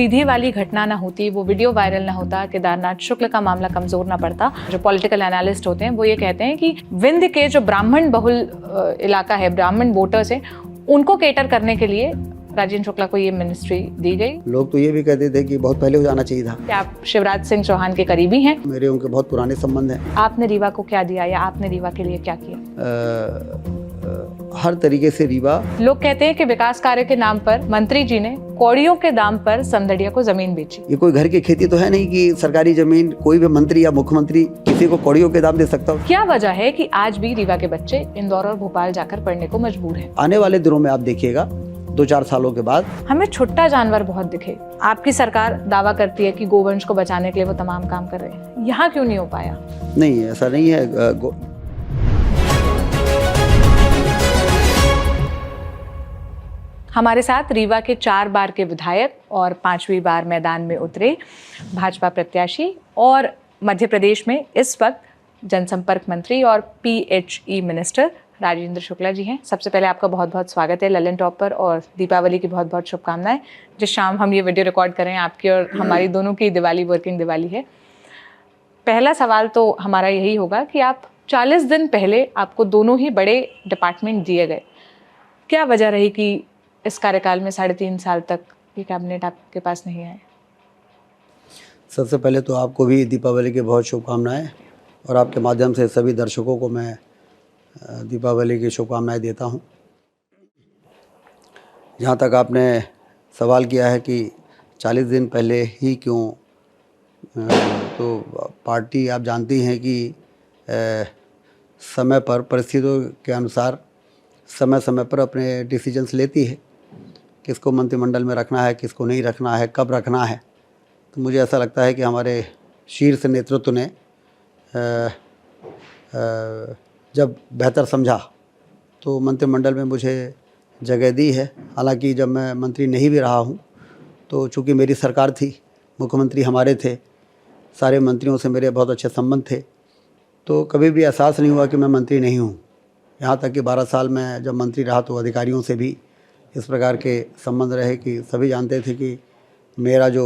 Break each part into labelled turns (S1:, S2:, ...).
S1: सीधी वाली घटना ना होती, वो वीडियो वायरल ना होता, केदारनाथ शुक्ल का मामला कमजोर ना पड़ता। जो पॉलिटिकल एनालिस्ट होते हैं वो ये कहते हैं कि विंध्य के जो ब्राह्मण बहुल इलाका है, ब्राह्मण वोटर्स है, उनको केटर करने के लिए राजेंद्र शुक्ला को ये मिनिस्ट्री दी गई।
S2: लोग तो ये भी कहते थे कि बहुत पहले हो जाना चाहिए था।
S1: क्या आप शिवराज सिंह चौहान के करीबी हैं?
S2: मेरे उनके बहुत पुराने संबंध हैं।
S1: आपने रीवा को क्या दिया या आपने रीवा के लिए क्या किया?
S2: हर तरीके से रीवा।
S1: लोग कहते हैं कि विकास कार्य के नाम पर मंत्री जी ने कौड़ियों के दाम पर समदड़िया को जमीन बेची।
S2: ये कोई घर की खेती तो है नहीं कि सरकारी जमीन कोई भी मंत्री या मुख्यमंत्री किसी को कौड़ियों के दाम दे सकता हो।
S1: क्या वजह है कि आज भी रीवा के बच्चे इंदौर और भोपाल जाकर पढ़ने को मजबूर हैं?
S2: आने वाले दिनों में आप देखिएगा 2-4 सालों के बाद
S1: हमें छुट्टा जानवर बहुत दिखे। आपकी सरकार दावा करती है कि गोवंश को बचाने के लिए वो तमाम काम कर रहे हैं, यहाँ क्यों नहीं हो पाया?
S2: नहीं, ऐसा नहीं है।
S1: हमारे साथ रीवा के 4 बार के विधायक और 5वीं बार मैदान में उतरे भाजपा प्रत्याशी और मध्य प्रदेश में इस वक्त जनसंपर्क मंत्री और PHE मिनिस्टर राजेंद्र शुक्ला जी हैं। सबसे पहले आपका बहुत बहुत स्वागत है ललन टॉप पर, और दीपावली की बहुत बहुत शुभकामनाएं। जिस शाम हम ये वीडियो रिकॉर्ड कर रहे हैं, आपकी और हमारी दोनों की दिवाली वर्किंग दिवाली है। पहला सवाल तो हमारा यही होगा कि आप 40 दिन पहले आपको दोनों ही बड़े डिपार्टमेंट दिए गए, क्या वजह रही कि इस कार्यकाल में 3.5 साल तक ये कैबिनेट आपके पास नहीं आए?
S2: सबसे पहले तो आपको भी दीपावली की बहुत शुभकामनाएं, और आपके माध्यम से सभी दर्शकों को मैं दीपावली की शुभकामनाएं देता हूं। जहां तक आपने सवाल किया है कि 40 दिन पहले ही क्यों, तो पार्टी आप जानती हैं कि समय पर परिस्थितियों के अनुसार समय समय पर अपने डिसीजंस लेती है, किसको मंत्रिमंडल में रखना है, किसको नहीं रखना है, कब रखना है। तो मुझे ऐसा लगता है कि हमारे शीर्ष नेतृत्व ने जब बेहतर समझा तो मंत्रिमंडल में मुझे जगह दी है। हालांकि जब मैं मंत्री नहीं भी रहा हूं, तो चूँकि मेरी सरकार थी, मुख्यमंत्री हमारे थे, सारे मंत्रियों से मेरे बहुत अच्छे संबंध थे, तो कभी भी एहसास नहीं हुआ कि मैं मंत्री नहीं हूं। यहाँ तक कि 12 साल में जब मंत्री रहा तो अधिकारियों से भी इस प्रकार के संबंध रहे कि सभी जानते थे कि मेरा जो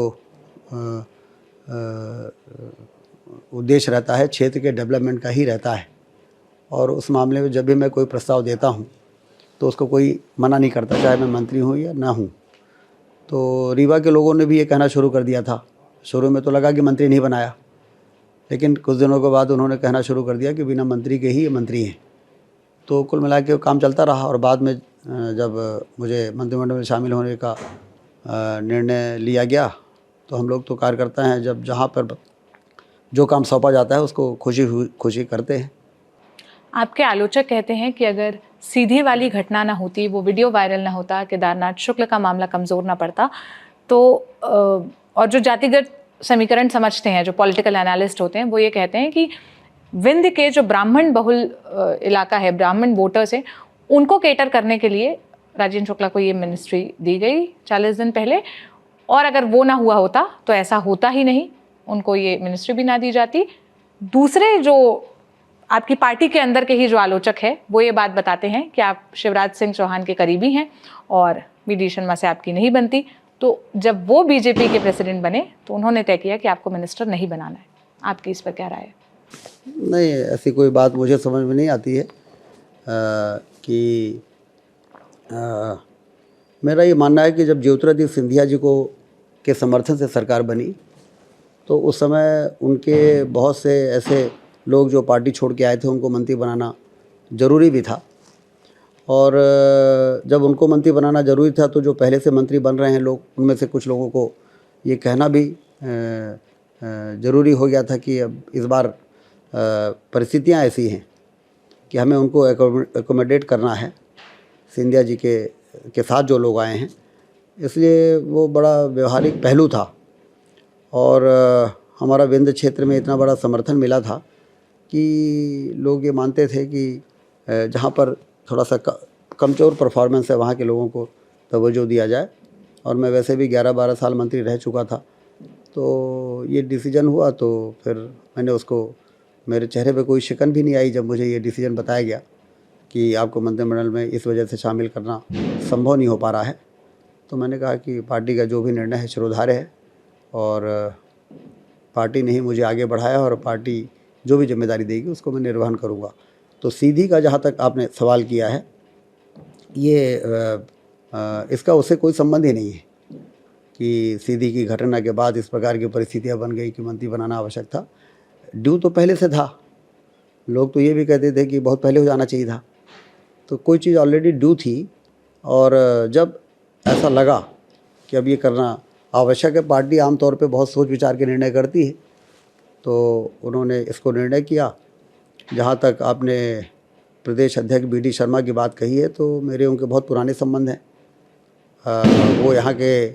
S2: उद्देश्य रहता है क्षेत्र के डेवलपमेंट का ही रहता है, और उस मामले में जब भी मैं कोई प्रस्ताव देता हूँ तो उसको कोई मना नहीं करता, चाहे मैं मंत्री हूँ या ना हूँ। तो रीवा के लोगों ने भी ये कहना शुरू कर दिया था। शुरू में तो लगा कि मंत्री नहीं बनाया, लेकिन कुछ दिनों के बाद उन्होंने कहना शुरू कर दिया कि बिना मंत्री के ही ये मंत्री हैं। तो कुल मिला के काम चलता रहा, और बाद में जब मुझे मंत्रिमंडल में शामिल होने का निर्णय लिया गया, तो हम लोग तो कार्यकर्ता हैं, जब जहाँ पर जो काम सौंपा जाता है उसको खुशी करते हैं।
S1: आपके आलोचक कहते हैं कि अगर सीधी वाली घटना ना होती, वो वीडियो वायरल ना होता, केदारनाथ शुक्ल का मामला कमज़ोर ना पड़ता, तो और जो जातिगत समीकरण समझते हैं, जो पॉलिटिकल एनालिस्ट होते हैं, वो ये कहते हैं कि विंध्य के जो ब्राह्मण बहुल इलाका है, ब्राह्मण वोटर्स है, उनको केटर करने के लिए राजेंद्र शुक्ला को ये मिनिस्ट्री दी गई 40 दिन पहले, और अगर वो ना हुआ होता तो ऐसा होता ही नहीं, उनको ये मिनिस्ट्री भी ना दी जाती। दूसरे जो आपकी पार्टी के अंदर के ही जो आलोचक है, वो ये बात बताते हैं कि आप शिवराज सिंह चौहान के करीबी हैं और वी.डी. शर्मा से आपकी नहीं बनती, तो जब वो बीजेपी के प्रेसिडेंट बने तो उन्होंने तय किया कि आपको मिनिस्टर नहीं बनाना है। आपकी इस पर क्या राय है?
S2: नहीं, ऐसी कोई बात मुझे समझ में नहीं आती है कि मेरा ये मानना है कि जब ज्योतिरादित्य सिंधिया जी को के समर्थन से सरकार बनी, तो उस समय उनके बहुत से ऐसे लोग जो पार्टी छोड़ के आए थे, उनको मंत्री बनाना ज़रूरी भी था। और जब उनको मंत्री बनाना ज़रूरी था, तो जो पहले से मंत्री बन रहे हैं लोग, उनमें से कुछ लोगों को ये कहना भी ज़रूरी हो गया था कि अब इस बार परिस्थितियां ऐसी हैं कि हमें उनको एकोमोडेट करना है, सिंधिया जी के साथ जो लोग आए हैं। इसलिए वो बड़ा व्यवहारिक पहलू था, और हमारा विंध्य क्षेत्र में इतना बड़ा समर्थन मिला था कि लोग ये मानते थे कि जहाँ पर थोड़ा सा कमज़ोर परफॉर्मेंस है, वहाँ के लोगों को तवज्जो दिया जाए। और मैं वैसे भी 11-12 साल मंत्री रह चुका था, तो ये डिसीजन हुआ, तो फिर मैंने उसको, मेरे चेहरे पे कोई शिकन भी नहीं आई जब मुझे ये डिसीजन बताया गया कि आपको मंत्रिमंडल में इस वजह से शामिल करना संभव नहीं हो पा रहा है। तो मैंने कहा कि पार्टी का जो भी निर्णय है शिरोधार्य है और पार्टी ने ही मुझे आगे बढ़ाया और पार्टी जो भी जिम्मेदारी देगी उसको मैं निर्वहन करूँगा। तो सीधी का जहाँ तक आपने सवाल किया है, ये इसका उससे कोई संबंध ही नहीं है कि सीधी की घटना के बाद इस प्रकार की परिस्थितियाँ बन गई कि मंत्री बनाना आवश्यक था। ड्यू तो पहले से था, लोग तो ये भी कहते थे कि बहुत पहले हो जाना चाहिए था। तो कोई चीज़ ऑलरेडी ड्यू थी और जब ऐसा लगा कि अब ये करना आवश्यक है, पार्टी आमतौर पे बहुत सोच विचार के निर्णय करती है, तो उन्होंने इसको निर्णय किया। जहाँ तक आपने प्रदेश अध्यक्ष BD शर्मा की बात कही है, तो मेरे उनके बहुत पुराने संबंध हैं। वो यहाँ के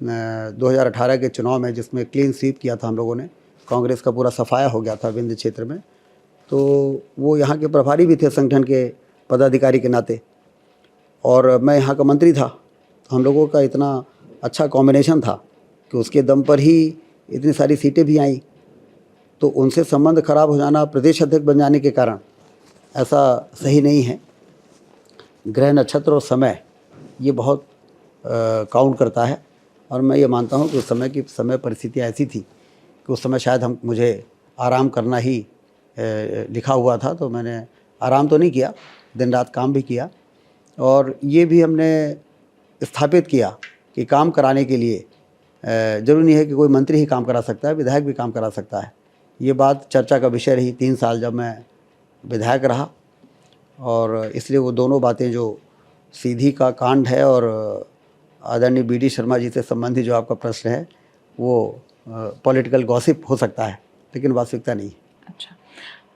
S2: 2018 के चुनाव में जिसमें क्लीन स्वीप किया था हम लोगों ने, कांग्रेस का पूरा सफाया हो गया था विंध्य क्षेत्र में, तो वो यहाँ के प्रभारी भी थे संगठन के पदाधिकारी के नाते, और मैं यहाँ का मंत्री था। तो हम लोगों का इतना अच्छा कॉम्बिनेशन था कि उसके दम पर ही इतनी सारी सीटें भी आईं। तो उनसे संबंध खराब हो जाना प्रदेश अध्यक्ष बन जाने के कारण ऐसा सही नहीं है। ग्रह नक्षत्र और समय ये बहुत काउंट करता है, और मैं ये मानता हूँ कि उस समय की परिस्थितियाँ ऐसी थी कि उस समय शायद मुझे आराम करना ही लिखा हुआ था। तो मैंने आराम तो नहीं किया, दिन रात काम भी किया, और ये भी हमने स्थापित किया कि काम कराने के लिए ज़रूरी नहीं है कि कोई मंत्री ही काम करा सकता है, विधायक भी काम करा सकता है। ये बात चर्चा का विषय रही 3 साल जब मैं विधायक रहा, और इसलिए वो दोनों बातें जो सीधी का कांड है और आदरणीय BD शर्मा जी से संबंधित जो आपका प्रश्न है, वो पॉलिटिकल गॉसिप हो सकता है, लेकिन वास्तविकता नहीं।
S1: अच्छा,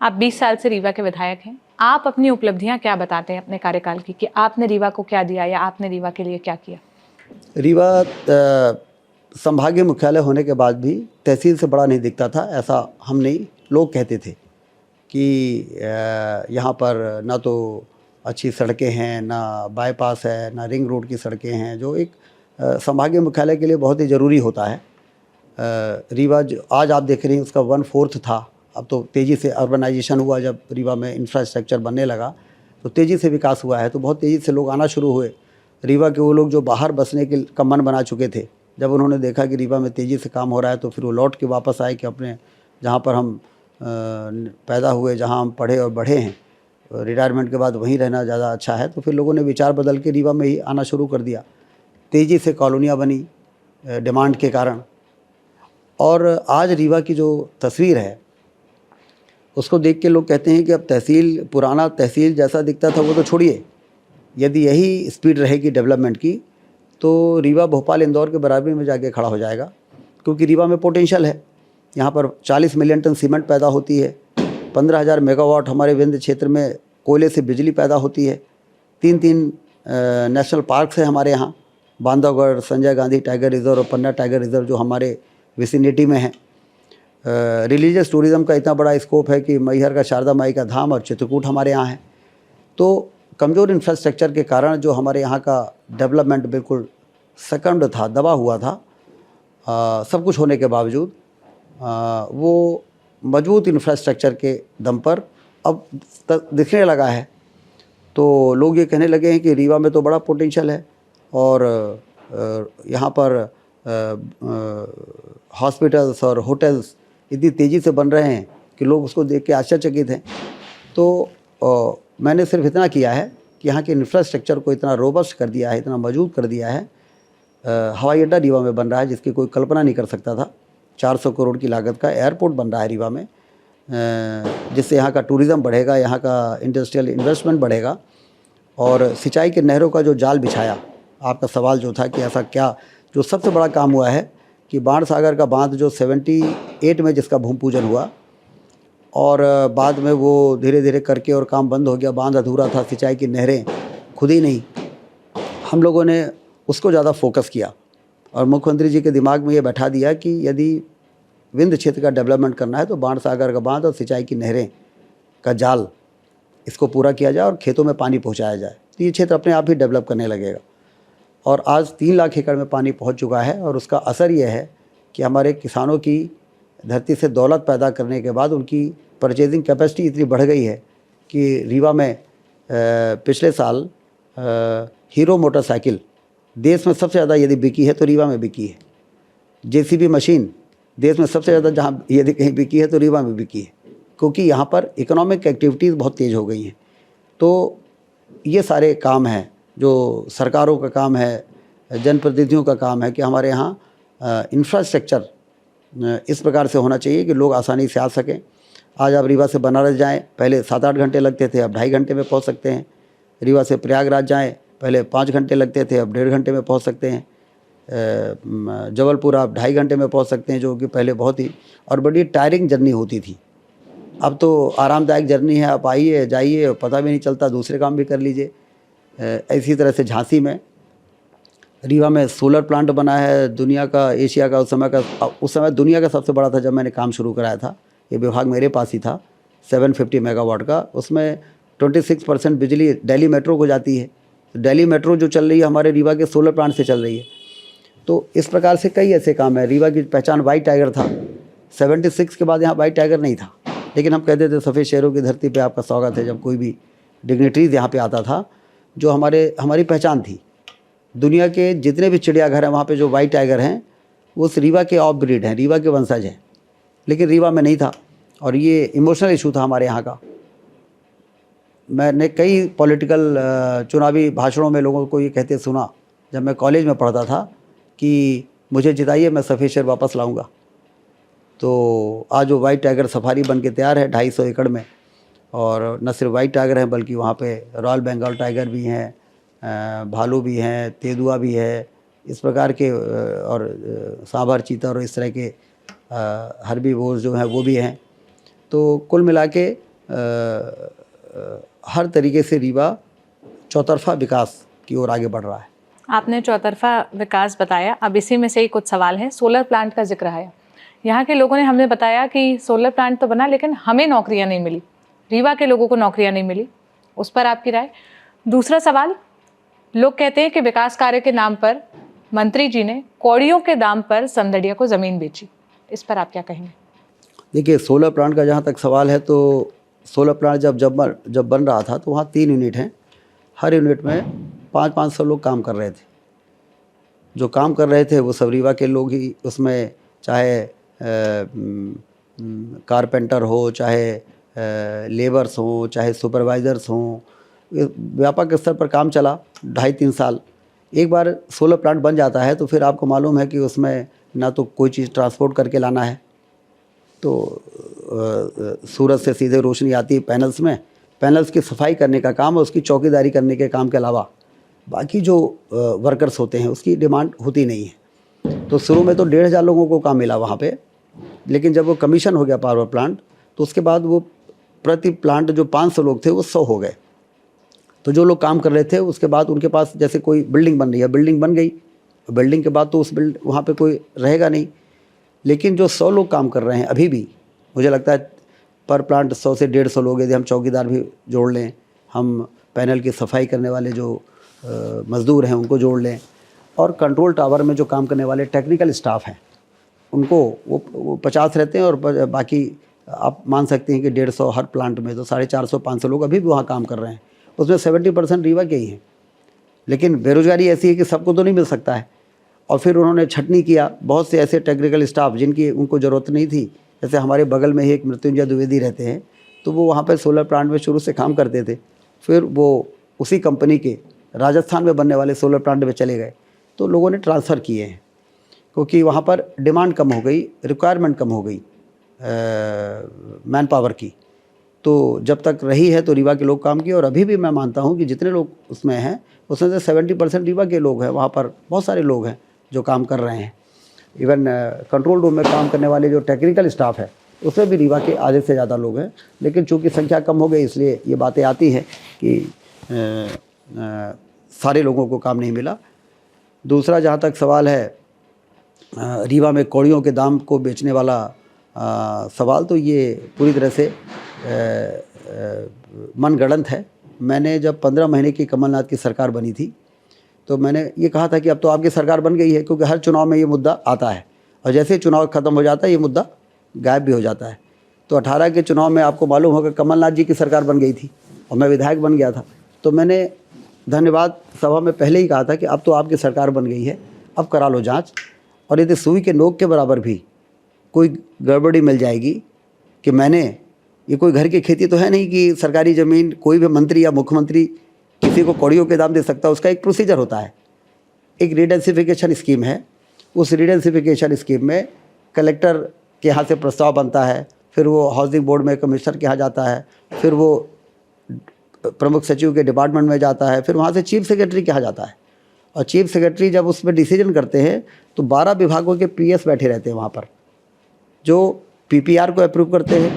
S1: आप 20 साल से रीवा के विधायक हैं, आप अपनी उपलब्धियां क्या बताते हैं अपने कार्यकाल की, कि आपने रीवा को क्या दिया या आपने रीवा के लिए क्या किया?
S2: रीवा संभागीय मुख्यालय होने के बाद भी तहसील से बड़ा नहीं दिखता था, ऐसा हम नहीं, लोग कहते थे कि यहाँ पर ना तो अच्छी सड़कें हैं, ना बाईपास है, ना रिंग रोड की सड़कें हैं, जो एक संभागीय मुख्यालय के लिए बहुत ही ज़रूरी होता है। रीवा आज आप देख रहे हैं उसका 1/4 था, अब तो तेज़ी से अर्बनाइजेशन हुआ। जब रीवा में इंफ्रास्ट्रक्चर बनने लगा तो तेज़ी से विकास हुआ है, तो बहुत तेज़ी से लोग आना शुरू हुए। रीवा के वो लोग जो बाहर बसने के का मन बना चुके थे, जब उन्होंने देखा कि रीवा में तेज़ी से काम हो रहा है, तो फिर वो लौट के वापस आए कि अपने जहाँ पर हम पैदा हुए, जहाँ हम पढ़े और बढ़े हैं, रिटायरमेंट के बाद वहीं रहना ज़्यादा अच्छा है। तो फिर लोगों ने विचार बदल के रीवा में ही आना शुरू कर दिया। तेज़ी से कॉलोनियाँ बनी डिमांड के कारण, और आज रीवा की जो तस्वीर है उसको देख के लोग कहते हैं कि अब तहसील, पुराना तहसील जैसा दिखता था वो तो छोड़िए, यदि यही स्पीड रहेगी डेवलपमेंट की तो रीवा भोपाल इंदौर के बराबरी में जाके खड़ा हो जाएगा, क्योंकि रीवा में पोटेंशियल है। यहाँ पर 40 मिलियन टन सीमेंट पैदा होती है, 15,000 मेगावाट हमारे विंध्य क्षेत्र में कोयले से बिजली पैदा होती है, 3 नेशनल पार्क्स हैं हमारे यहाँ, बांधवगढ़, संजय गांधी टाइगर रिजर्व और पन्ना टाइगर रिजर्व जो हमारे विसिनिटी में है। रिलीजियस टूरिज़्म का इतना बड़ा स्कोप है कि मैहर का शारदा माई का धाम और चित्रकूट हमारे यहाँ है। तो कमज़ोर इंफ्रास्ट्रक्चर के कारण जो हमारे यहाँ का डेवलपमेंट बिल्कुल सकंड था, दबा हुआ था, सब कुछ होने के बावजूद वो मजबूत इंफ्रास्ट्रक्चर के दम पर अब दिखने लगा है। तो लोग ये कहने लगे हैं कि रीवा में तो बड़ा पोटेंशियल है, और यहाँ पर हॉस्पिटल्स और होटल्स इतनी तेज़ी से बन रहे हैं कि लोग उसको देख के आश्चर्यचकित हैं। तो मैंने सिर्फ इतना किया है कि यहाँ के इंफ्रास्ट्रक्चर को इतना रोबस्ट कर दिया है, इतना मजबूत कर दिया है। हवाई अड्डा रीवा में बन रहा है जिसकी कोई कल्पना नहीं कर सकता था। 400 करोड़ की लागत का एयरपोर्ट बन रहा है रीवा में, जिससे यहाँ का टूरिज़्म बढ़ेगा, यहाँ का इंडस्ट्रियल इन्वेस्टमेंट बढ़ेगा। और सिंचाई के नहरों का जो जाल बिछाया, आपका सवाल जो था कि ऐसा क्या, जो सबसे बड़ा काम हुआ है कि बाणसागर का बांध जो 78 में जिसका भूमि पूजन हुआ, और बाद में वो धीरे धीरे करके और काम बंद हो गया, बांध अधूरा था, सिंचाई की नहरें खुद ही नहीं, हम लोगों ने उसको ज़्यादा फोकस किया और मुख्यमंत्री जी के दिमाग में ये बैठा दिया कि यदि विंध्य क्षेत्र का डेवलपमेंट करना है तो बाणसागर का बांध और सिंचाई की नहरें का जाल, इसको पूरा किया जाए और खेतों में पानी पहुँचाया जाए, तो ये क्षेत्र अपने आप ही डेवलप करने लगेगा। और आज 3 लाख एकड़ में पानी पहुंच चुका है, और उसका असर ये है कि हमारे किसानों की धरती से दौलत पैदा करने के बाद उनकी परचेजिंग कैपेसिटी इतनी बढ़ गई है कि रीवा में पिछले साल हीरो मोटरसाइकिल देश में सबसे ज़्यादा यदि बिकी है तो रीवा में बिकी है। जेसीबी मशीन देश में सबसे ज़्यादा जहाँ यदि कहीं बिकी है तो रीवा में बिकी है, क्योंकि यहाँ पर इकोनॉमिक एक्टिविटीज़ बहुत तेज़ हो गई हैं। तो ये सारे काम हैं जो सरकारों का काम है, जनप्रतिनिधियों का काम है कि हमारे यहाँ इंफ्रास्ट्रक्चर इस प्रकार से होना चाहिए कि लोग आसानी से आ सकें। आज आप रीवा से बनारस जाएं, पहले 7-8 घंटे लगते थे, अब 2.5 घंटे में पहुंच सकते हैं। रीवा से प्रयागराज जाएं, पहले 5 घंटे लगते थे, अब 1.5 घंटे में पहुंच सकते हैं। जबलपुर आप 2.5 घंटे में पहुंच सकते हैं, जो कि पहले बहुत ही और बड़ी टायरिंग जर्नी होती थी। अब तो आरामदायक जर्नी है, आप आइए जाइए, पता भी नहीं चलता, दूसरे काम भी कर लीजिए। इसी तरह से झांसी में, रीवा में सोलर प्लांट बना है, दुनिया का, एशिया का, उस समय दुनिया का सबसे बड़ा था जब मैंने काम शुरू कराया था। ये विभाग मेरे पास ही था, 750 मेगावाट का। उसमें 26% बिजली दिल्ली मेट्रो को जाती है। दिल्ली मेट्रो जो चल रही है हमारे रीवा के सोलर प्लांट से चल रही है। तो इस प्रकार से कई ऐसे काम है। रीवा की पहचान वाइट टाइगर था, 76 के बाद यहाँ वाइट टाइगर नहीं था, लेकिन हम कहते थे सफ़ेद शेरों की धरती पे आपका स्वागत है। जब कोई भी डिग्नेटरीज यहाँ पे आता था, जो हमारी पहचान थी। दुनिया के जितने भी चिड़ियाघर हैं वहाँ पे जो वाइट टाइगर हैं वो रीवा के ऑफ ब्रीड हैं, रीवा के वंशज हैं, लेकिन रीवा में नहीं था। और ये इमोशनल इशू था हमारे यहाँ का। मैंने कई पॉलिटिकल चुनावी भाषणों में लोगों को ये कहते सुना जब मैं कॉलेज में पढ़ता था कि मुझे जिताइए, मैं सफ़ेद शेर वापस लाऊंगा। तो आज वो वाइट टाइगर सफारी बन के तैयार है 250 एकड़ में। और न सिर्फ वाइट टाइगर हैं बल्कि वहाँ पे रॉयल बंगाल टाइगर भी हैं, भालू भी हैं, तेंदुआ भी है, इस प्रकार के और सांभर, चीता और इस तरह के हर्बीवोर्स जो हैं वो भी हैं। तो कुल मिला के हर तरीके से रीवा चौतरफा विकास की ओर आगे बढ़ रहा है।
S1: आपने चौतरफा विकास बताया, अब इसी में से ही कुछ सवाल हैं। सोलर प्लांट का जिक्र है, यहाँ के लोगों ने हमें बताया कि सोलर प्लांट तो बना लेकिन हमें नौकरियाँ नहीं मिली, रीवा के लोगों को नौकरियाँ नहीं मिली। उस पर आपकी राय? दूसरा सवाल, लोग कहते हैं कि विकास कार्य के नाम पर मंत्री जी ने कौड़ियों के दाम पर समदड़िया को ज़मीन बेची, इस पर आप क्या कहेंगे?
S2: देखिए, सोलर प्लांट का जहाँ तक सवाल है तो सोलर प्लांट जब बन रहा था तो वहाँ 3 यूनिट हैं। हर यूनिट में 500-500 लोग काम कर रहे थे। जो काम कर रहे थे वो सब रीवा के लोग ही, उसमें चाहे कारपेंटर हो, चाहे लेबर्स हों, चाहे सुपरवाइज़र्स हों, व्यापक स्तर पर काम चला 2.5-3 साल। एक बार सोलर प्लांट बन जाता है तो फिर आपको मालूम है कि उसमें ना तो कोई चीज़ ट्रांसपोर्ट करके लाना है, तो सूरज से सीधे रोशनी आती है पैनल्स में, पैनल्स की सफाई करने का काम और उसकी चौकीदारी करने के काम के अलावा बाकी जो वर्कर्स होते हैं उसकी डिमांड होती नहीं है। तो शुरू में तो 1,500 लोगों को काम मिला वहाँ पे, लेकिन जब वो कमीशन हो गया पावर प्लांट तो उसके बाद वो प्रति प्लांट जो 500 लोग थे वो 100 हो गए। तो जो लोग काम कर रहे थे उसके बाद उनके पास, जैसे कोई बिल्डिंग बन रही है, बिल्डिंग बन गई, बिल्डिंग के बाद तो वहाँ पे कोई रहेगा नहीं, लेकिन जो 100 लोग काम कर रहे हैं अभी भी, मुझे लगता है पर प्लांट 100 से 150 लोग, यदि हम चौकीदार भी जोड़ लें, हम पैनल की सफाई करने वाले जो मज़दूर हैं उनको जोड़ लें, और कंट्रोल टावर में जो काम करने वाले टेक्निकल स्टाफ हैं उनको वो 50 रहते हैं, और बाकी आप मान सकते हैं कि 150 हर प्लांट में, तो 450-500 लोग अभी भी वहाँ काम कर रहे हैं। उसमें 70% रीवा के ही हैं। लेकिन बेरोज़गारी ऐसी है कि सबको तो नहीं मिल सकता है। और फिर उन्होंने छटनी किया, बहुत से ऐसे टेक्निकल स्टाफ जिनकी उनको ज़रूरत नहीं थी, जैसे हमारे बगल में ही एक मृत्युंजय द्विवेदी रहते हैं, तो वो वहाँ पर सोलर प्लांट में शुरू से काम करते थे। फिर वो उसी कंपनी के राजस्थान में बनने वाले सोलर प्लांट में चले गए, तो लोगों ने ट्रांसफ़र किए हैं, क्योंकि वहाँ पर डिमांड कम हो गई, रिक्वायरमेंट कम हो गई मैन पावर की। तो जब तक रही है तो रीवा के लोग काम किए, और अभी भी मैं मानता हूँ कि जितने लोग उसमें हैं उसमें से 70% रीवा के लोग हैं। वहाँ पर बहुत सारे लोग हैं जो काम कर रहे हैं। इवन कंट्रोल रूम में काम करने वाले जो टेक्निकल स्टाफ है उसमें भी रीवा के आधे से ज़्यादा लोग हैं। लेकिन चूँकि संख्या कम हो गई इसलिए ये बातें आती हैं कि सारे लोगों को काम नहीं मिला। दूसरा, जहाँ तक सवाल है रीवा में कौड़ियों के दाम को बेचने वाला सवाल, तो ये पूरी तरह से मनगढ़ंत है। मैंने जब 15 महीने की कमलनाथ की सरकार बनी थी तो मैंने ये कहा था कि अब तो आपकी सरकार बन गई है, क्योंकि हर चुनाव में ये मुद्दा आता है, और जैसे ही चुनाव ख़त्म हो जाता है ये मुद्दा गायब भी हो जाता है। तो 18 के चुनाव में आपको मालूम होगा कमलनाथ जी की सरकार बन गई थी और मैं विधायक बन गया था। तो मैंने धन्यवाद सभा में पहले ही कहा था कि अब तो आपकी सरकार बन गई है, अब करा लो जांच, और यदि सुई के नोक के बराबर भी कोई गड़बड़ी मिल जाएगी कि मैंने, ये कोई घर की खेती तो है नहीं कि सरकारी ज़मीन कोई भी मंत्री या मुख्यमंत्री किसी को कौड़ियों के दाम दे सकता है। उसका एक प्रोसीजर होता है, एक रीडेंसिफिकेशन स्कीम है। उस रीडेंसिफिकेशन स्कीम में कलेक्टर के यहाँ से प्रस्ताव बनता है, फिर वो हाउसिंग बोर्ड में कमिश्नर के यहाँ जाता है, फिर वो प्रमुख सचिव के डिपार्टमेंट में जाता है, फिर वहाँ से चीफ सेक्रेटरी के यहाँ जाता है। और चीफ सेक्रेटरी जब उसमें डिसीजन करते हैं तो 12 विभागों के पीएस बैठे रहते हैं वहाँ पर, जो पीपीआर को अप्रूव करते हैं,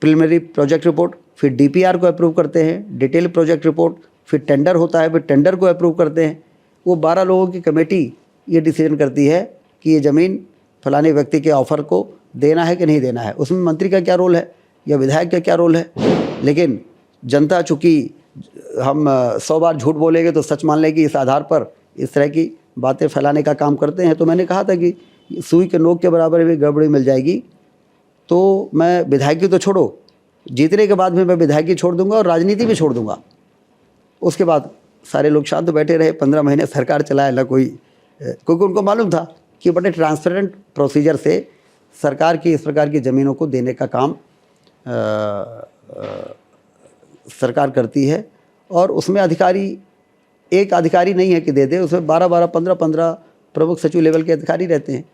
S2: प्रिलिमिनरी प्रोजेक्ट रिपोर्ट, फिर डीपीआर को अप्रूव करते हैं, डिटेल प्रोजेक्ट रिपोर्ट, फिर टेंडर होता है, फिर टेंडर को अप्रूव करते हैं। वो 12 लोगों की कमेटी ये डिसीजन करती है कि ये ज़मीन फलाने व्यक्ति के ऑफ़र को देना है कि नहीं देना है। उसमें मंत्री का क्या रोल है या विधायक का क्या रोल है। लेकिन जनता चूँकि हम 100 बार झूठ बोलेंगे तो सच मान लेगी, इस आधार पर इस तरह की बातें फैलाने का काम करते हैं। तो मैंने कहा था कि सुई के नोक के बराबर भी गड़बड़ी मिल जाएगी तो मैं विधायकी तो छोड़ो, जीतने के बाद भी मैं विधायकी छोड़ दूंगा और राजनीति भी छोड़ दूंगा। उसके बाद सारे लोग शांत बैठे रहे, 15 महीने सरकार चलाया ना क्योंकि उनको मालूम था कि बड़े ट्रांसपेरेंट प्रोसीजर से सरकार की इस प्रकार की ज़मीनों को देने का काम सरकार करती है। और उसमें एक अधिकारी नहीं है कि दे दे, उसमें 12-12, 15-15 प्रमुख सचिव लेवल के अधिकारी रहते हैं।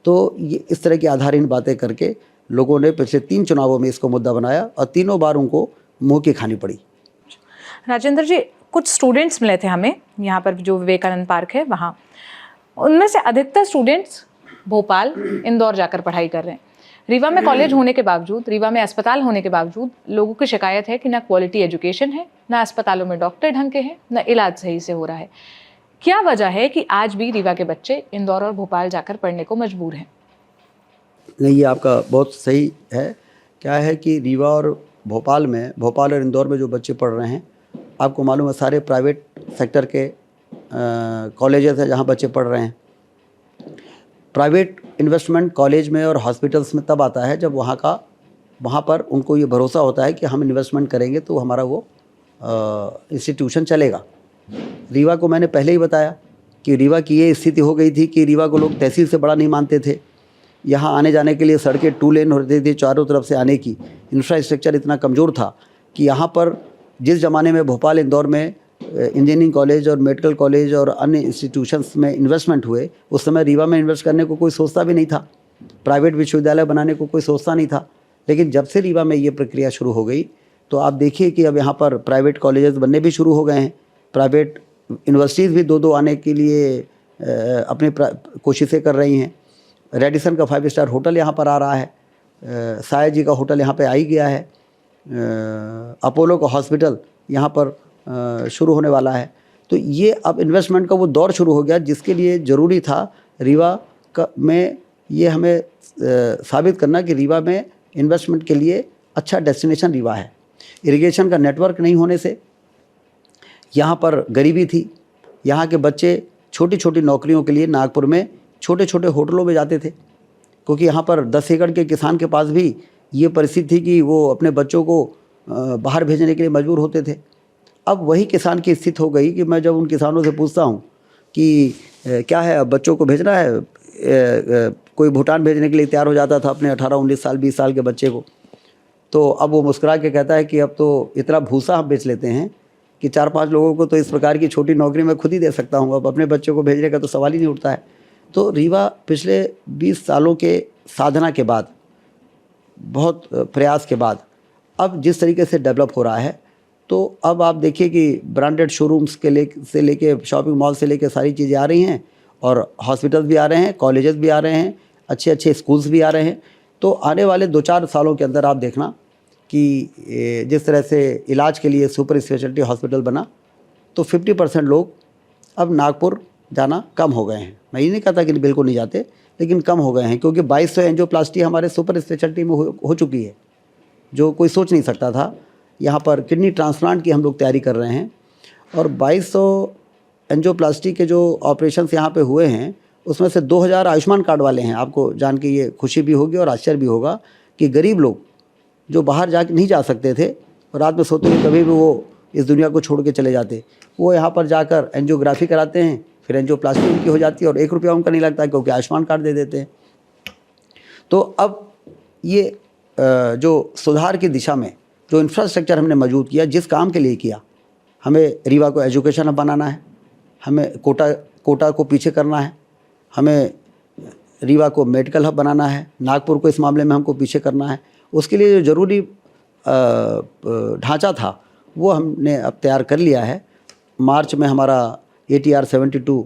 S2: तो ये इस तरह की आधारहीन बातें करके लोगों ने पिछले 3 चुनावों में इसको मुद्दा बनाया और तीनों बार उनको मुँह की खानी पड़ी।
S1: राजेंद्र जी, कुछ स्टूडेंट्स मिले थे हमें यहाँ पर जो विवेकानंद पार्क है वहाँ, उनमें से अधिकतर स्टूडेंट्स भोपाल, इंदौर जाकर पढ़ाई कर रहे हैं। रीवा में कॉलेज होने के बावजूद, रीवा में अस्पताल होने के बावजूद लोगों की शिकायत है कि ना क्वालिटी एजुकेशन है, ना अस्पतालों में डॉक्टर ढंग के हैं, ना इलाज सही से हो रहा है। क्या वजह है कि आज भी रीवा के बच्चे इंदौर और भोपाल जाकर पढ़ने को मजबूर हैं?
S2: नहीं, ये आपका बहुत सही है। क्या है कि रीवा और भोपाल और इंदौर में जो बच्चे पढ़ रहे हैं, आपको मालूम है सारे प्राइवेट सेक्टर के कॉलेजेस हैं जहाँ बच्चे पढ़ रहे हैं। प्राइवेट इन्वेस्टमेंट कॉलेज में और हॉस्पिटल्स में तब आता है जब वहाँ पर उनको ये भरोसा होता है कि हम इन्वेस्टमेंट करेंगे तो हमारा वो इंस्टीट्यूशन चलेगा। रीवा को मैंने पहले ही बताया कि रीवा की ये स्थिति हो गई थी कि रीवा को लोग तहसील से बड़ा नहीं मानते थे। यहाँ आने जाने के लिए सड़कें 2 लेन होती थी, चारों तरफ से आने की इंफ्रास्ट्रक्चर इतना कमज़ोर था कि यहाँ पर जिस ज़माने में भोपाल इंदौर में इंजीनियरिंग कॉलेज और मेडिकल कॉलेज और अन्य इंस्टीट्यूशंस में इन्वेस्टमेंट हुए, उस समय रीवा में इन्वेस्ट करने को कोई सोचता भी नहीं था, प्राइवेट विश्वविद्यालय बनाने को कोई सोचता नहीं था। लेकिन जब से रीवा में ये प्रक्रिया शुरू हो गई तो आप देखिए कि अब यहाँ पर प्राइवेट कॉलेजेस बनने भी शुरू हो गए हैं, प्राइवेट यूनिवर्सिटीज़ भी 2-2 आने के लिए अपनी कोशिशें कर रही हैं। रेडिसन का 5 स्टार होटल यहाँ पर आ रहा है, साया जी का होटल यहाँ पे आ ही गया है, अपोलो का हॉस्पिटल यहाँ पर शुरू होने वाला है। तो ये अब इन्वेस्टमेंट का वो दौर शुरू हो गया जिसके लिए ज़रूरी था रीवा में ये हमें साबित करना कि रीवा में इन्वेस्टमेंट के लिए अच्छा डेस्टिनेशन रीवा है। इरिगेशन का नेटवर्क नहीं होने से यहाँ पर गरीबी थी। यहाँ के बच्चे छोटी छोटी नौकरियों के लिए नागपुर में छोटे छोटे होटलों में जाते थे, क्योंकि यहाँ पर 10 एकड़ के किसान के पास भी ये परिस्थिति थी कि वो अपने बच्चों को बाहर भेजने के लिए मजबूर होते थे। अब वही किसान की स्थिति हो गई कि मैं जब उन किसानों से पूछता हूँ कि क्या है अब बच्चों को भेजना है, कोई भूटान भेजने के लिए तैयार हो जाता था अपने 18-19 साल 20 साल के बच्चे को, तो अब वो मुस्कुरा के कहता है कि अब तो इतना भूसा हम बेच लेते हैं कि 4-5 लोगों को तो इस प्रकार की छोटी नौकरी मैं खुद ही दे सकता हूँ, अब अपने बच्चों को भेजने का तो सवाल ही नहीं उठता है। तो रीवा पिछले 20 सालों के साधना के बाद, बहुत प्रयास के बाद अब जिस तरीके से डेवलप हो रहा है, तो अब आप देखिए कि ब्रांडेड शोरूम्स से लेके शॉपिंग मॉल से लेके सारी चीज़ें आ रही हैं और हॉस्पिटल्स भी आ रहे हैं, कॉलेजेस भी आ रहे हैं, अच्छे अच्छे स्कूल्स भी आ रहे हैं। तो आने वाले 2-4 सालों के अंदर आप देखना कि जिस तरह से इलाज के लिए सुपर स्पेशलिटी हॉस्पिटल बना तो 50% लोग अब नागपुर जाना कम हो गए हैं। मैं ये नहीं कहता कि बिल्कुल नहीं जाते, लेकिन कम हो गए हैं, क्योंकि 2200 एंजियोप्लास्टी हमारे सुपर स्पेशलिटी में हो चुकी है, जो कोई सोच नहीं सकता था। यहाँ पर किडनी ट्रांसप्लांट की हम लोग तैयारी कर रहे हैं और 2200 एंजियोप्लास्टी के जो ऑपरेशंस यहाँ पे हुए हैं उसमें से 2000 आयुष्मान कार्ड वाले हैं। आपको जान के ये खुशी भी होगी और आश्चर्य भी होगा कि गरीब लोग जो बाहर जा नहीं जा सकते थे और रात में सोते हुए कभी भी वो इस दुनिया को छोड़ के चले जाते। वो यहाँ पर जाकर एंजियोग्राफी कराते हैं, फिर एंजियोप्लास्टी उनकी हो जाती है और 1 रुपया उनका नहीं लगता क्योंकि आयुष्मान कार्ड दे देते हैं। तो अब ये जो सुधार की दिशा में जो इंफ्रास्ट्रक्चर हमने मौजूद किया, जिस काम के लिए किया, हमें रीवा को एजुकेशन हब बनाना है, हमें कोटा को पीछे करना है, हमें रीवा को मेडिकल हब बनाना है, नागपुर को इस मामले में हमको पीछे करना है। उसके लिए जो ज़रूरी ढांचा था वो हमने अब तैयार कर लिया है। मार्च में हमारा ATR 72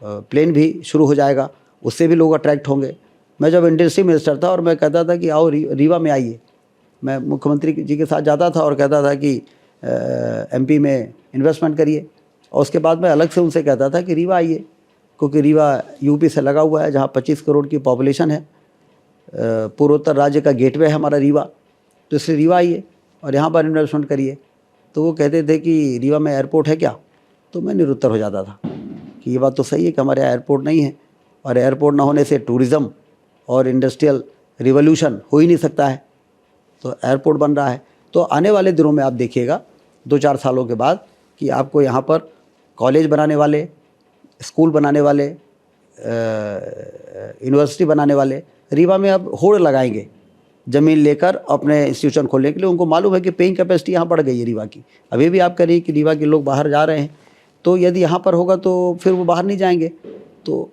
S2: प्लेन भी शुरू हो जाएगा, उससे भी लोग अट्रैक्ट होंगे। मैं जब इंडस्ट्री मिनिस्टर था और मैं कहता था कि आओ रीवा में आइए, मैं मुख्यमंत्री जी के साथ जाता था और कहता था कि MP में इन्वेस्टमेंट करिए, और उसके बाद मैं अलग से उनसे कहता था कि रीवा आइए, क्योंकि रीवा UP से लगा हुआ है, जहाँ 25 करोड़ की पॉपुलेशन है, पूर्वोत्तर राज्य का गेटवे है हमारा रीवा, तो इसलिए रीवा आइए और यहाँ पर इन्वेस्टमेंट करिए। तो वो कहते थे कि रीवा में एयरपोर्ट है क्या, तो मैं निरुत्तर हो जाता था कि ये बात तो सही है कि हमारे यहाँ एयरपोर्ट नहीं है, और एयरपोर्ट ना होने से टूरिज़्म और इंडस्ट्रियल रिवोल्यूशन हो ही नहीं सकता है। तो एयरपोर्ट बन रहा है, तो आने वाले दिनों में आप देखिएगा 2-4 सालों के बाद कि आपको यहाँ पर कॉलेज बनाने वाले, स्कूल बनाने वाले, यूनिवर्सिटी बनाने वाले रीवा में अब होड़ लगाएंगे ज़मीन लेकर अपने इंस्टीट्यूशन खोलने के लिए। उनको मालूम है कि पेइंग कैपेसिटी यहाँ बढ़ गई है रीवा की। अभी भी आप करिए कि रीवा के लोग बाहर जा रहे हैं, तो यदि यहाँ पर होगा तो फिर वो बाहर नहीं जाएंगे। तो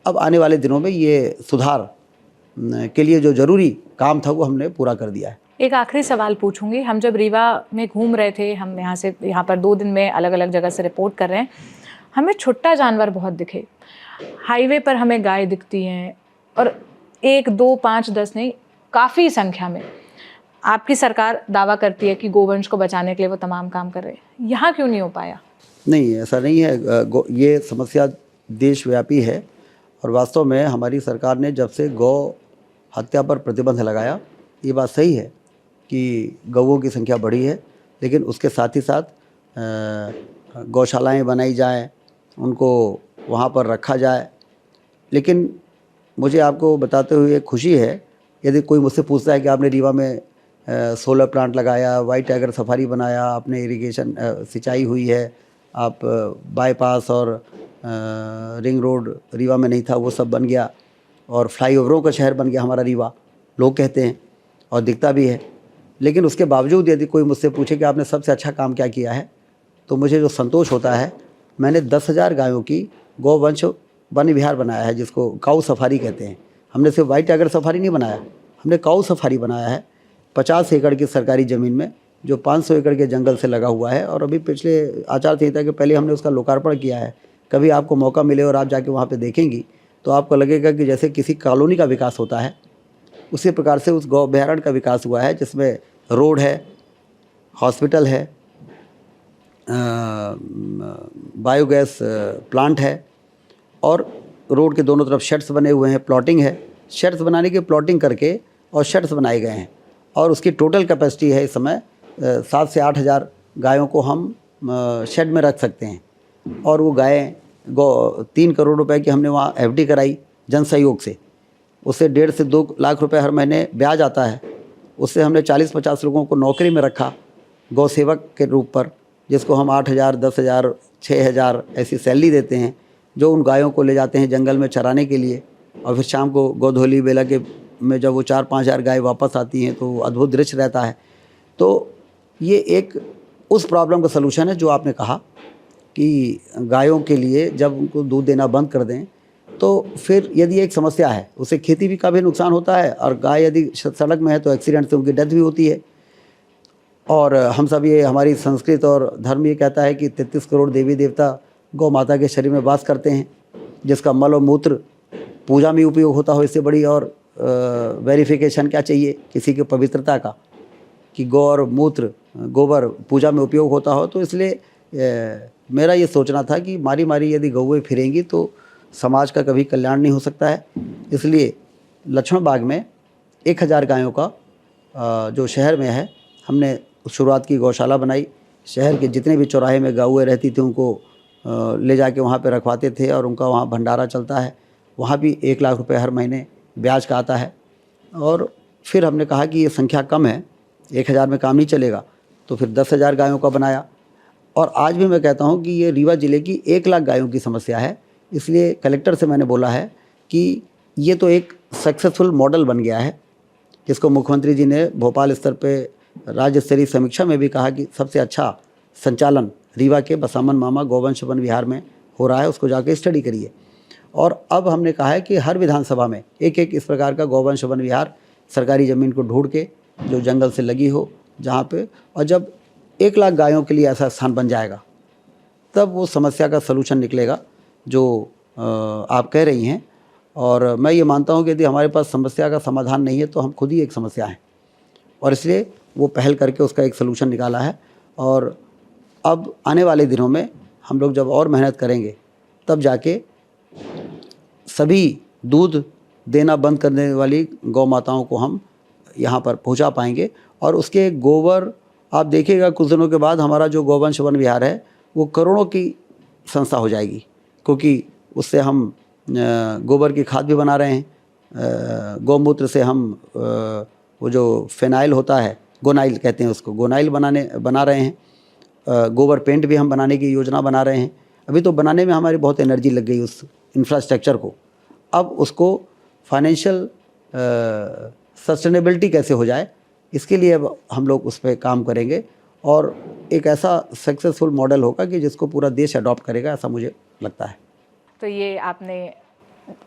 S2: अब आने वाले दिनों में ये सुधार के लिए जो ज़रूरी काम था वो हमने पूरा कर दिया है।
S1: एक आखिरी सवाल पूछूंगी। हम जब रीवा में घूम रहे थे, हम यहाँ पर 2 दिन में अलग अलग जगह से रिपोर्ट कर रहे हैं, हमें छुट्टा जानवर बहुत दिखे। हाईवे पर हमें गाय दिखती हैं, और 1, 2, 5, 10 नहीं, काफ़ी संख्या में। आपकी सरकार दावा करती है कि गोवंश को बचाने के लिए वो तमाम काम कर रहे हैं, यहाँ क्यों नहीं हो पाया?
S2: नहीं, ऐसा नहीं है। ये समस्या देशव्यापी है, और वास्तव में हमारी सरकार ने जब से गौ हत्या पर प्रतिबंध लगाया, ये बात सही है कि गौओं की संख्या बढ़ी है, लेकिन उसके साथ ही साथ गौशालाएं बनाई जाएं, उनको वहाँ पर रखा जाए। लेकिन मुझे आपको बताते हुए खुशी है, यदि कोई मुझसे पूछता है कि आपने रीवा में सोलर प्लांट लगाया, वाइट टाइगर सफारी बनाया, आपने इरिगेशन सिंचाई हुई है, आप बाईपास और रिंग रोड रीवा में नहीं था वो सब बन गया, और फ्लाईओवरों का शहर बन गया हमारा रीवा, लोग कहते हैं और दिखता भी है। लेकिन उसके बावजूद यदि कोई मुझसे पूछे कि आपने सबसे अच्छा काम क्या किया है, तो मुझे जो संतोष होता है, मैंने 10,000 गायों की गौवंश वन विहार बनाया है, जिसको काऊ सफारी कहते हैं। हमने सिर्फ वाइट टाइगर सफारी नहीं बनाया, हमने काऊ सफारी बनाया है 50 एकड़ की सरकारी ज़मीन में, जो 500 एकड़ के जंगल से लगा हुआ है। और अभी पिछले आचार संहिता के पहले हमने उसका लोकार्पण किया है। कभी आपको मौका मिले और आप जाके वहाँ पे देखेंगी तो आपको लगेगा कि जैसे किसी कॉलोनी का विकास होता है, उसी प्रकार से उस गौ अभयारण्य का विकास हुआ है, जिसमें रोड है, हॉस्पिटल है, बायोगैस प्लांट है, और रोड के दोनों तरफ शेड्स बने हुए हैं, प्लॉटिंग है। शेड्स बनाने की प्लॉटिंग करके और शेड्स बनाए गए हैं, और उसकी टोटल कैपेसिटी है इस समय 7 से 8 हज़ार गायों को हम शेड में रख सकते हैं। और वो गायें 3 करोड़ रुपए की हमने वहाँ FD कराई जन सहयोग से, उससे 1.5 से 2 लाख रुपए हर महीने ब्याज आता है। उससे हमने 40-50 लोगों को नौकरी में रखा गौ सेवक के रूप पर, जिसको हम 8,000, 10,000, 6,000 ऐसी सैलरी देते हैं, जो उन गायों को ले जाते हैं जंगल में चराने के लिए, और फिर शाम को गोधोली बेला के में जब वो 4-5 हज़ार गाय वापस आती हैं तो अद्भुत दृश्य रहता है। तो ये एक उस प्रॉब्लम का सलूशन है जो आपने कहा कि गायों के लिए जब उनको दूध देना बंद कर दें तो फिर यदि एक समस्या है, उससे खेती भी का भी नुकसान होता है, और गाय यदि सड़क में है तो एक्सीडेंट से उनकी डेथ भी होती है। और हम सब ये, हमारी संस्कृत और धर्म ये कहता है कि 33 करोड़ देवी देवता गौ माता के शरीर में वास करते हैं, जिसका मल और मूत्र पूजा में उपयोग होता हो, इससे बड़ी और वेरिफिकेशन क्या चाहिए किसी की पवित्रता का, कि गौ और मूत्र गोबर पूजा में उपयोग होता हो। तो इसलिए मेरा ये सोचना था कि मारी मारी यदि गौएँ फिरेंगी तो समाज का कभी कल्याण नहीं हो सकता है। इसलिए लक्ष्मण बाग में 1,000 गायों का जो शहर में है, हमने शुरुआत की, गौशाला बनाई। शहर के जितने भी चौराहे में गौएँ रहती थी उनको ले जाके वहाँ पे रखवाते थे, और उनका वहाँ भंडारा चलता है। वहाँ भी 1 लाख रुपए हर महीने ब्याज का आता है। और फिर हमने कहा कि ये संख्या कम है, 1,000 में काम नहीं चलेगा, तो फिर 10,000 गायों का बनाया। और आज भी मैं कहता हूँ कि ये रीवा ज़िले की 1 लाख गायों की समस्या है। इसलिए कलेक्टर से मैंने बोला है कि ये तो एक सक्सेसफुल मॉडल बन गया है, जिसको मुख्यमंत्री जी ने भोपाल स्तर पे राज्य स्तरीय समीक्षा में भी कहा कि सबसे अच्छा संचालन रीवा के बसामन मामा गौवंश वन विहार में हो रहा है, उसको जाके स्टडी करिए। और अब हमने कहा है कि हर विधानसभा में एक एक इस प्रकार का गौवंश वन विहार सरकारी ज़मीन को ढूंढ के जो जंगल से लगी हो जहाँ पे, और जब 1 लाख गायों के लिए ऐसा स्थान बन जाएगा तब वो समस्या का सलूशन निकलेगा जो आप कह रही हैं। और मैं ये मानता हूँ कि यदि हमारे पास समस्या का समाधान नहीं है तो हम खुद ही एक समस्या हैं, और इसलिए वो पहल करके उसका एक सलूशन निकाला है। और अब आने वाले दिनों में हम लोग जब और मेहनत करेंगे तब जाके सभी दूध देना बंद करने वाली गौ माताओं को हम यहाँ पर पहुँचा पाएंगे। और उसके गोबर आप देखिएगा कुछ दिनों के बाद हमारा जो गौवंश वन विहार है वो करोड़ों की संस्था हो जाएगी, क्योंकि उससे हम गोबर की खाद भी बना रहे हैं। गौमूत्र से हम वो जो फेनाइल होता है, गोनाइल कहते हैं उसको, गोनाइल बना रहे हैं। गोबर पेंट भी हम बनाने की योजना बना रहे हैं। अभी तो बनाने में हमारी बहुत एनर्जी लग गई उस इंफ्रास्ट्रक्चर को। अब उसको फाइनेंशियल सस्टेनेबिलिटी कैसे हो जाए, इसके लिए अब हम लोग उस पर काम करेंगे और एक ऐसा सक्सेसफुल मॉडल होगा कि जिसको पूरा देश अडॉप्ट करेगा, ऐसा मुझे लगता है।
S1: तो ये आपने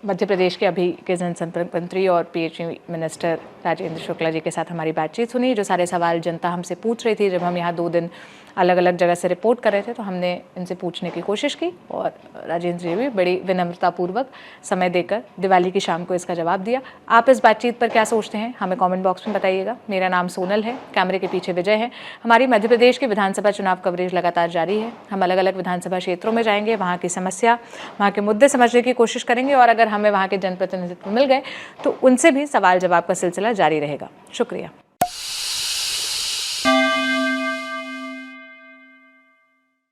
S1: मध्य प्रदेश के अभी के जनसंपर्क मंत्री और पीएचई मिनिस्टर राजेंद्र शुक्ला जी के साथ हमारी बातचीत सुनी। जो सारे सवाल जनता हमसे पूछ रही थी, जब हम यहाँ 2 दिन अलग अलग जगह से रिपोर्ट कर रहे थे तो हमने इनसे पूछने की कोशिश की, और राजेंद्र जी भी बड़ी विनम्रतापूर्वक समय देकर दिवाली की शाम को इसका जवाब दिया। आप इस बातचीत पर क्या सोचते हैं, हमें कमेंट बॉक्स में बताइएगा। मेरा नाम सोनल है, कैमरे के पीछे विजय है। हमारी मध्य प्रदेश के विधानसभा चुनाव कवरेज लगातार जारी है। हम अलग अलग विधानसभा क्षेत्रों में जाएंगे, वहाँ की समस्या, वहाँ के मुद्दे समझने की कोशिश करेंगे, और अगर हमें वहाँ के जनप्रतिनिधित्व मिल गए तो उनसे भी सवाल जवाब का सिलसिला जारी रहेगा। शुक्रिया।